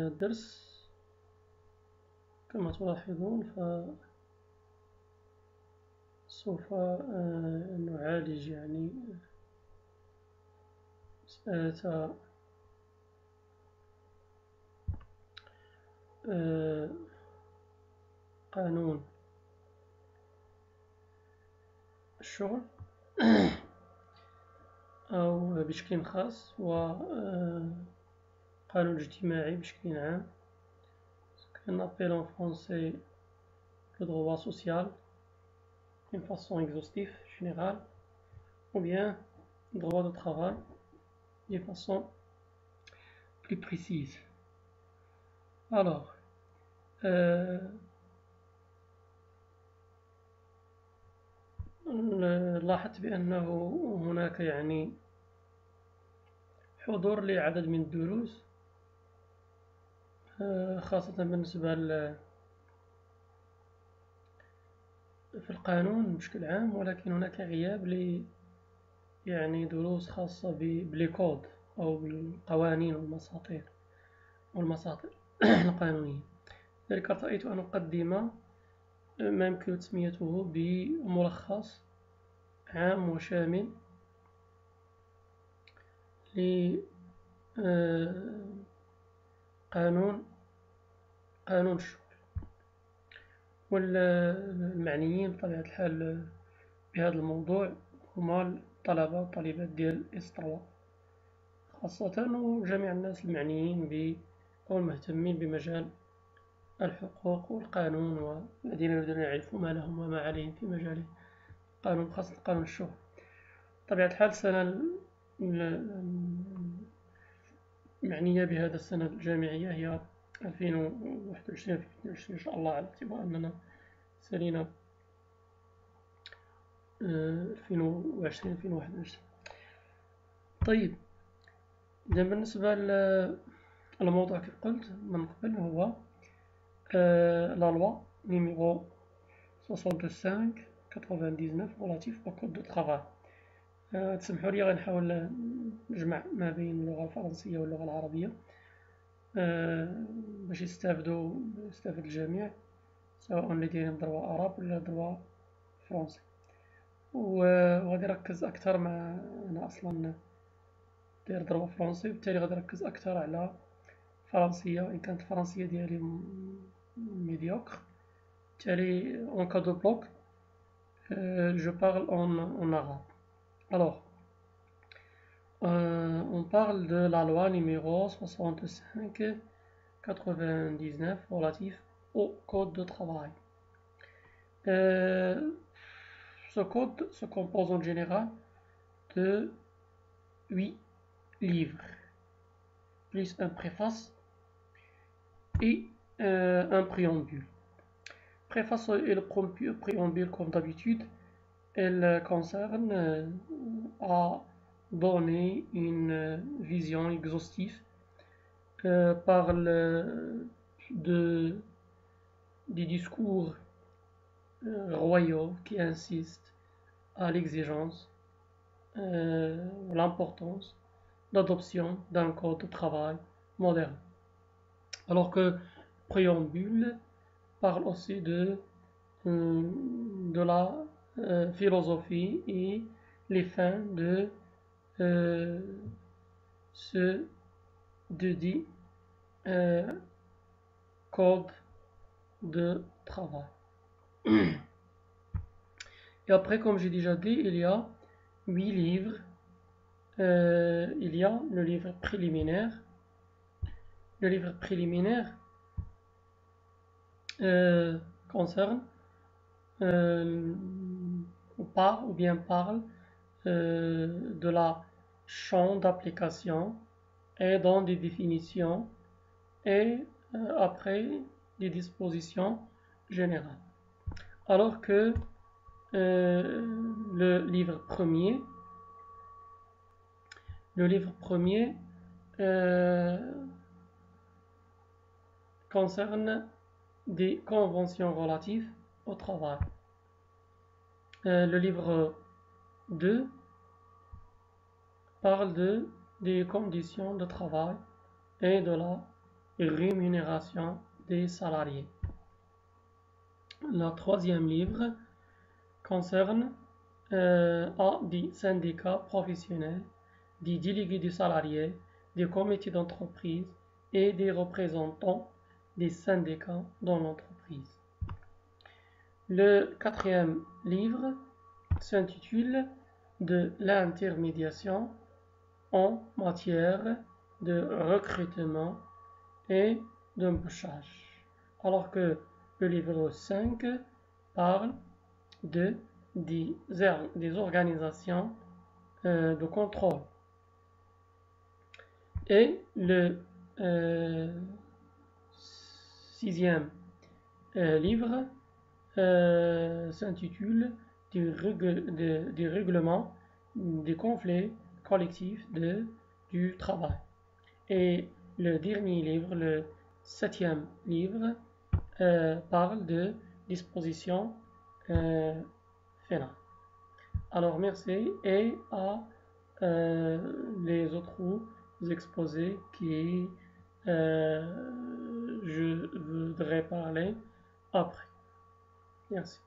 الدرس كما تلاحظون فسوف نعالج يعني مسألة قانون الشغل أو بشكل خاص وقانون اجتماعي بشكل عام، qu'on appelle en français le droit social d'une façon exhaustive, générale, ou bien le droit de travail d'une façon plus précise. Alors, لاحظت بأنه هناك يعني حضور لعدد من الدروس، خاصة بالنسبة في القانون بشكل عام، ولكن هناك غياب يعني دروس خاصة بالكود أو بالقوانين والمساطر القانونية. لذلك رأيت أن أقدم ما يمكن تسميته بملخص عام وشامل لقانون الشغل، والمعنيين بطبيعة الحال بهذا الموضوع هما الطلبة والطالبات ديال S3 خاصة، وجميع الناس المعنيين أو المهتمين بمجال الحقوق والقانون، والذين يريدون أن يعرفوا ما لهم وما عليهم في مجال القانون، خاصة قانون الشغل. بطبيعة الحال السنة المعنية بهذا السنة الجامعية هي 2021 إن شاء الله، على اعتبار أننا سالينا 2020-2021. طيب، إذا بالنسبة للموضوع كيف قلت من قبل هو la loi numéro 65/99 relatif au code de travail. تسمحوا لي غنحاول نجمع ما بين اللغة الفرنسية واللغة العربية باش يستافد الجميع، سواء اللي دايرين دروا عرب ولا دروا فرنسي، وغادي نركز أكثر مع أنا أصلا داير دروا فرنسي، وبالتالي غادي نركز أكثر على فرنسية، وإن كانت الفرنسية ديالي ميديوكر. بالتالي en cas de bloc je parle en arabe. Alors, on parle de la loi numéro 65/99 relatif au code de travail. Ce code se compose en général de 8 livres, plus un préface et un préambule. Préface et le préambule, comme d'habitude, elle concerne à donner une vision exhaustive, parle des discours royaux qui insistent à l'exigence, l'importance d'adoption d'un code de travail moderne. Alors que préambule parle aussi de la philosophie et les fins de ce dit code de travail. Et après, comme j'ai déjà dit, il y a 8 livres. Il y a le livre préliminaire. Le livre préliminaire concerne parle de la champ d'application et dans des définitions et après des dispositions générales. Alors que le livre premier concerne des conventions relatives au travail. Le livre 2 parle des conditions de travail et de la rémunération des salariés. Le troisième livre concerne des syndicats professionnels, des délégués du salarié, des comités d'entreprise et des représentants des syndicats dans l'entreprise. Le quatrième livre s'intitule de l'intermédiation en matière de recrutement et d'embauchage, alors que le livre 5 parle des organisations de contrôle. Et le sixième livre s'intitule du règlement des conflits collectifs du travail. Et le dernier livre, le septième livre, parle de dispositions finales. Alors merci et à les autres exposés qui je voudrais parler après. Merci.